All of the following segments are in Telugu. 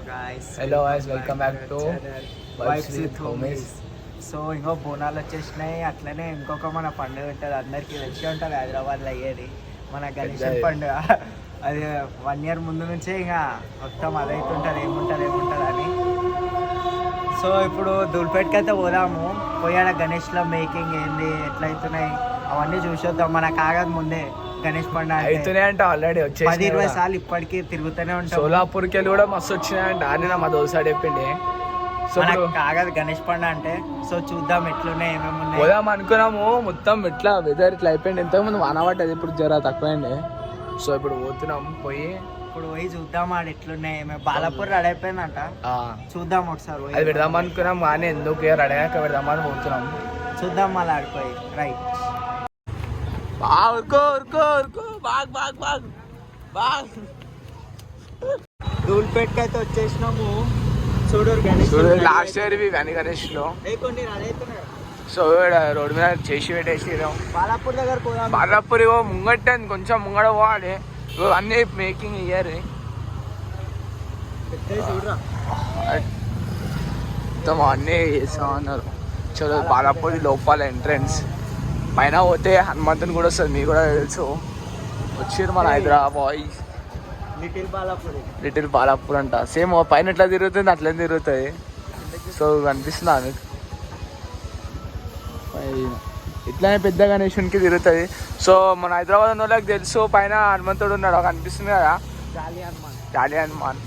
Hello guys welcome back to vibes with homies. So ఇంకో బోనాలు వచ్చేసినాయి. అట్లనే ఇంకొక మన పండుగ ఉంటుంది, అందరికీ తెలిసి ఉంటుంది హైదరాబాద్లో అయ్యేది మన గణేష్ పండుగ. అది 1 year ముందు నుంచే ఇంకా మొత్తం అదైతుంటుంది ఏముంటుంది అని. సో ఇప్పుడు ధూల్పేట్కి అయితే పోదాము, పోయాడ గణేష్లో మేకింగ్ ఏంది ఎట్లయితున్నాయి అవన్నీ చూసొద్దాం. మన కాగదు ముందే గణేష్ పండుగ అవుతున్నాయి అంటే ఆల్రెడీ వచ్చి 10-20 సార్లు ఇప్పటికీ తిరుగుతూనే ఉంటాం. సోలాపూర్కి వెళ్ళి కూడా మస్తు వచ్చినాయంట అని మా దోసాడు చెప్పిండి. సో కాగదు గణేష్ పండుగ అంటే. సో చూద్దాం ఎట్లున్నాయి ఏమేమి ఉన్నాయి. పోదాం అనుకున్నాము, మొత్తం ఇట్లా వెదర్ ఇట్లా అయిపోయింది. ఇంతకుముందు వాన పట్టేది, ఇప్పుడు జర తక్కువైంది. సో ఇప్పుడు పోతున్నాం, పోయి చూద్దాం ఆడ ఎట్లున్నాయి ఏమేమి. బాలాపూర్ రెడీ అయిపోయిందంట, చూద్దాం ఒకసారి. అది పెడదాం అనుకున్నాం కానీ ఎందుకు రెడీ అయ్యాక పెడదామని పోతున్నాం. చూద్దాం మళ్ళీ ఆడిపోయి. రైట్, ధూల్పేట్కి అయితే వచ్చేసినాము. చూడరు గణేష్ లాస్ట్ ఇయర్ గణేష్ లో కొన్ని రెడీ అవుతున్నాయి. సో రోడ్డు మీద చేసి పెట్టేసి బాలాపూర్ దగ్గర పోదాం. బాలాపూర్ ముంగట్టే కొంచెం ముంగడ పోవాలి. అన్నీ మేకింగ్ ఇయ్యారు మొత్తం అన్నీ చేస్తా ఉన్నారు. చలో బాలాపూర్ లోపల ఎంట్రన్స్ పైన పోతే హనుమంతుని కూడా వస్తుంది, మీకు కూడా తెలుసు. వచ్చారు మన హైదరాబాద్ లిటిల్ బాలాపూర్ అంట. సేమ్ పైన ఎట్లా తిరుగుతుంది అట్లా తిరుగుతుంది. సో కనిపిస్తుందా మీకు? ఇట్లానే పెద్ద గణేశునికి తిరుగుతుంది. సో మన హైదరాబాద్ ఉన్న వాళ్ళకి తెలుసు పైన హనుమంతుడు ఉన్నాడు కనిపిస్తుంది కదా, జాలి హనుమాన్.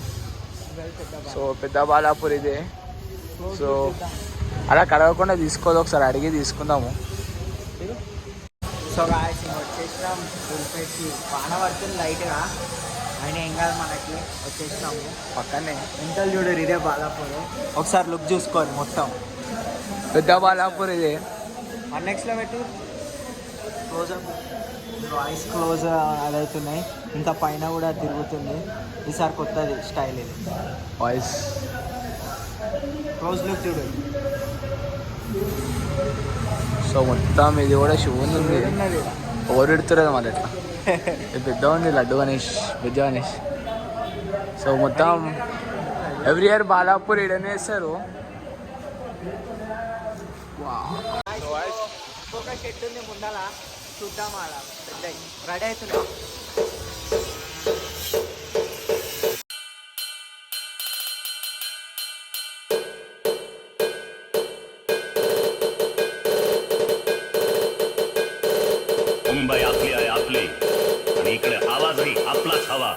సో పెద్ద బాలాపూర్ ఇదే. సో అలా కడగకుండా తీసుకోదు, ఒకసారి అడిగి తీసుకుందాము. సో గాయ్స్ వచ్చేసినాం ధూల్పేట్కి. వాన పడుతుంది లైట్గా, అయినా ఏం కాదు మనకి. వచ్చేసినాము పక్కనే ఇంటల్ చూడరు, ఇదే బాలాపూర్. ఒకసారి లుక్ చూసుకోండి మొత్తం పెద్ద బాలాపూర్ ఇదే. 1xలో పెట్టు క్లోజప్, వాయిస్ క్లోజ్ అదవుతున్నాయి. ఇంకా పైన కూడా తిరుగుతుంది. ఈసారి కొత్తది స్టైల్ ఇది. వాయిస్ క్లోజ్ లుక్ చూడు. సో మొత్తం ఇది కూడా షూ ఉంది, ఓవర్ పెడుతున్నారు మళ్ళీ ఎట్లా. పెద్ద ఉంది లడ్డు గణేష్, పెద్ద గణేష్. సో మొత్తం ఎవ్రీ ఇయర్ బాలాపూర్ ఇడనే వేస్తారు. ఇంకొక చెట్టు ఉంది ముందల, చూద్దాం. ఆడ పెద్ద రెడీ అవుతున్నాం. मुंबई आपली आहे आपली, आणि इकडे आवाजही आपलाच हवा.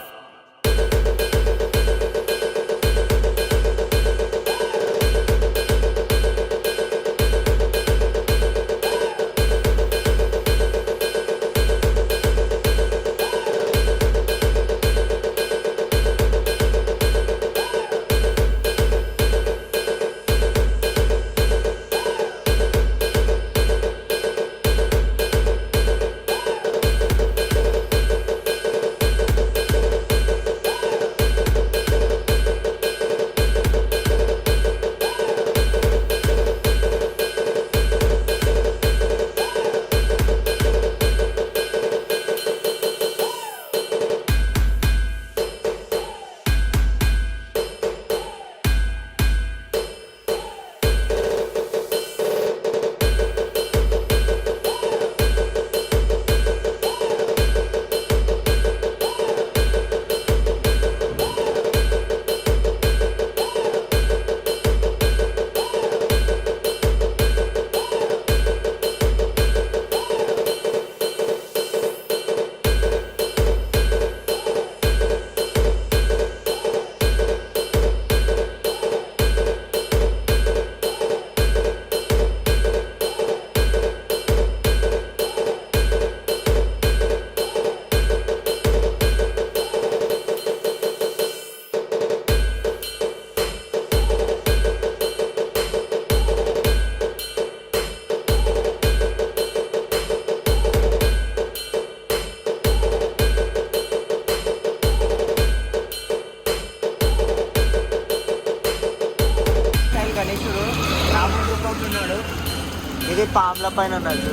ఇది పాముల పైన ఉన్నది.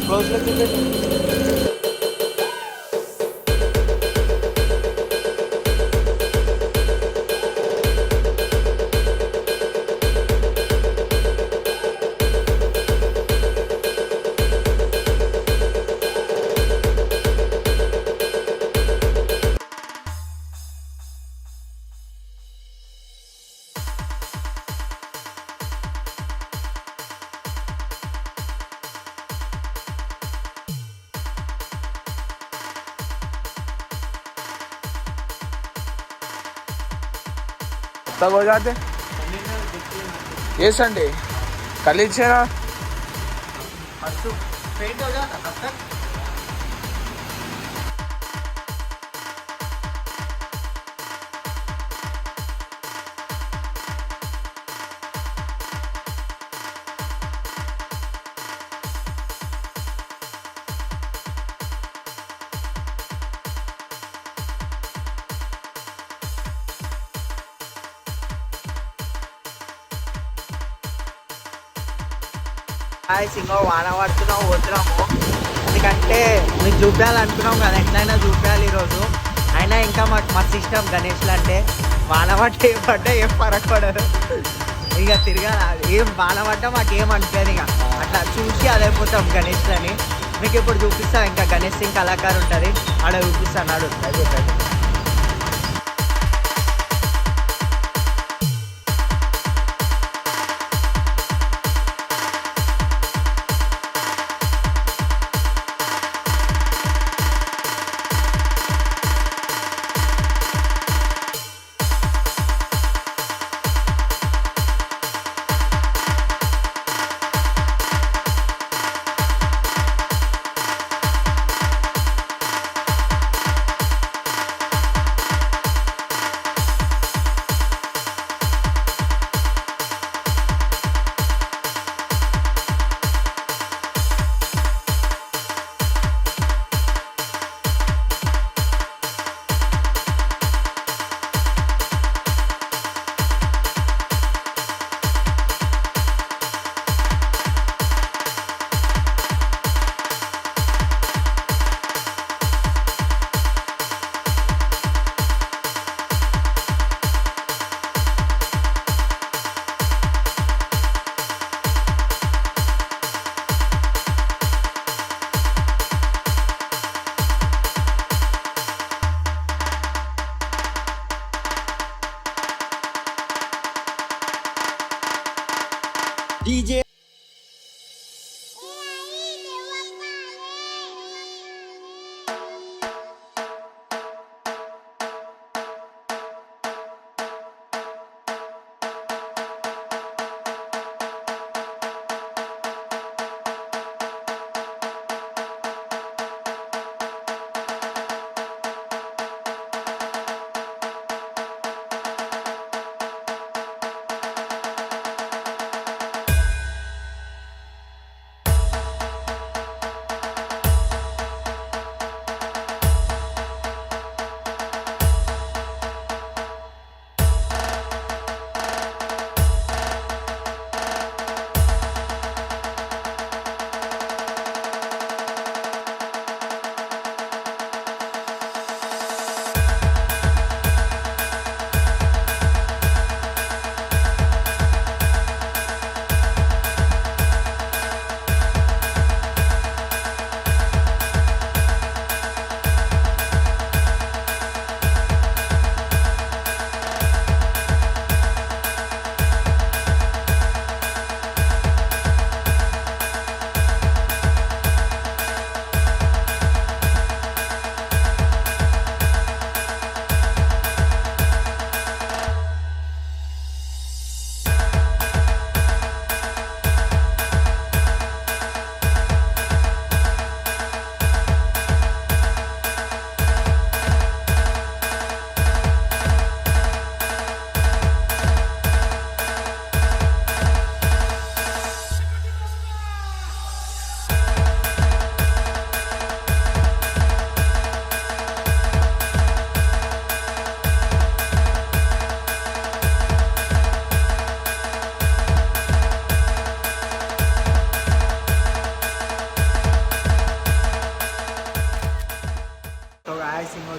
క్లోజ్ లో तब हो जाते ये संडे कल ही छे ना परसों पेंट हो जाता कब तक? ఇంకో వాన పడుతున్నాము పోతున్నాము ఎందుకంటే మీకు చూపించాలనుకున్నాం కదా ఎట్లయినా చూపించాలి ఈరోజు అయినా ఇంకా మాకు మస్తు ఇష్టం గణేష్లు అంటే వాన పట్ట ఏం పడ్డా ఏం ఫరక్ పడదు ఇక తిరగాలి ఏం వాన పడ్డా మాకు ఏం అనిపించదు ఇక అట్లా చూసి అదైపోతాం గణేష్లని మీకు ఇప్పుడు చూపిస్తాం ఇంకా గణేష్ సింగ్ కళాకారు ఉంటుంది ఆడ చూపిస్తాను ఆడు DJ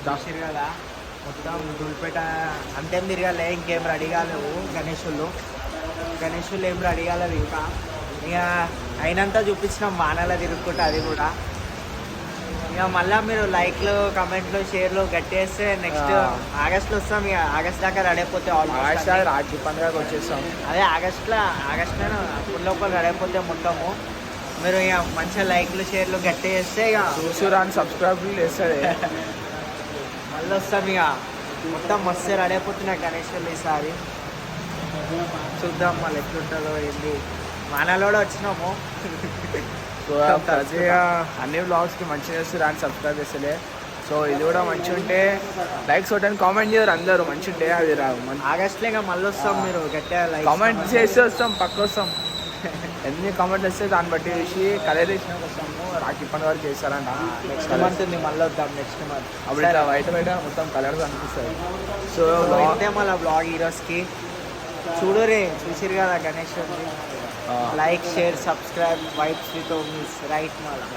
చూసిరు కదా మొత్తం దులిపేట అంతేం తిరగాలే ఇంకేం రెడీ కాలేవు గణేషులు ఏం రెడీ కాలేదు ఇంకా ఇక అయినంత చూపించినాం వానలో తిరుగుకుంటే అది కూడా ఇక మళ్ళీ మీరు లైక్లు కమెంట్లు షేర్లు గట్టేస్తే నెక్స్ట్ ఆగస్ట్లో వస్తాం ఇక ఆగస్ట్ దాకా రెడీ అయిపోతే ఆగస్ట్ రాఖీ పండుగకి వచ్చేస్తాం అదే ఆగస్ట్లో అప్పుడు లోపల రెడీ అయిపోతే మొత్తము మీరు ఇక మంచిగా లైక్లు షేర్లు గట్టేస్తే ఇక చూసురాని సబ్స్క్రైబర్లు వేస్తాడు మళ్ళీ వస్తాం ఇక మొత్తం మస్తు రెడీ అయిపోతున్నాయి గణేష్ ఈసారి చూద్దాం మళ్ళీ ఎట్లుంటుందో ఏంది. మనలో కూడా వచ్చినాము. సో ప్రతి అన్ని వ్లాగ్స్కి మంచిగా చేస్తారు అని సబ్స్క్రైబ్ చేస్తలే. సో ఇది కూడా మంచిగా ఉంటే లైక్స్ కొట్టండి, కామెంట్ చేయరు అందరూ మంచిగా ఉంటే అది ఆగస్ట్లో ఇంకా మళ్ళీ వస్తాం. మీరు గట్టిగా లైక్ కామెంట్ చేస్తే వస్తాం, పక్క వస్తాం. ఎన్ని కామెంట్లు వస్తే దాన్ని బట్టి చేసి కలర్ వేసినాక వస్తాము. రాఖీ పండుగ వరకు చేస్తారంట. నెక్స్ట్ మంత్ ఉంది, మళ్ళీ వద్దాం నెక్స్ట్ మంత్. అప్పుడు ఇట్లా బయట మొత్తం కలర్స్ అనిపిస్తుంది. సో ఇంతే మళ్ళీ బ్లాగ్ ఈరోజుకి. చూడరే చూసిరు కదా Ganesh. Like share subscribe vibes with homies right మళ్ళీ.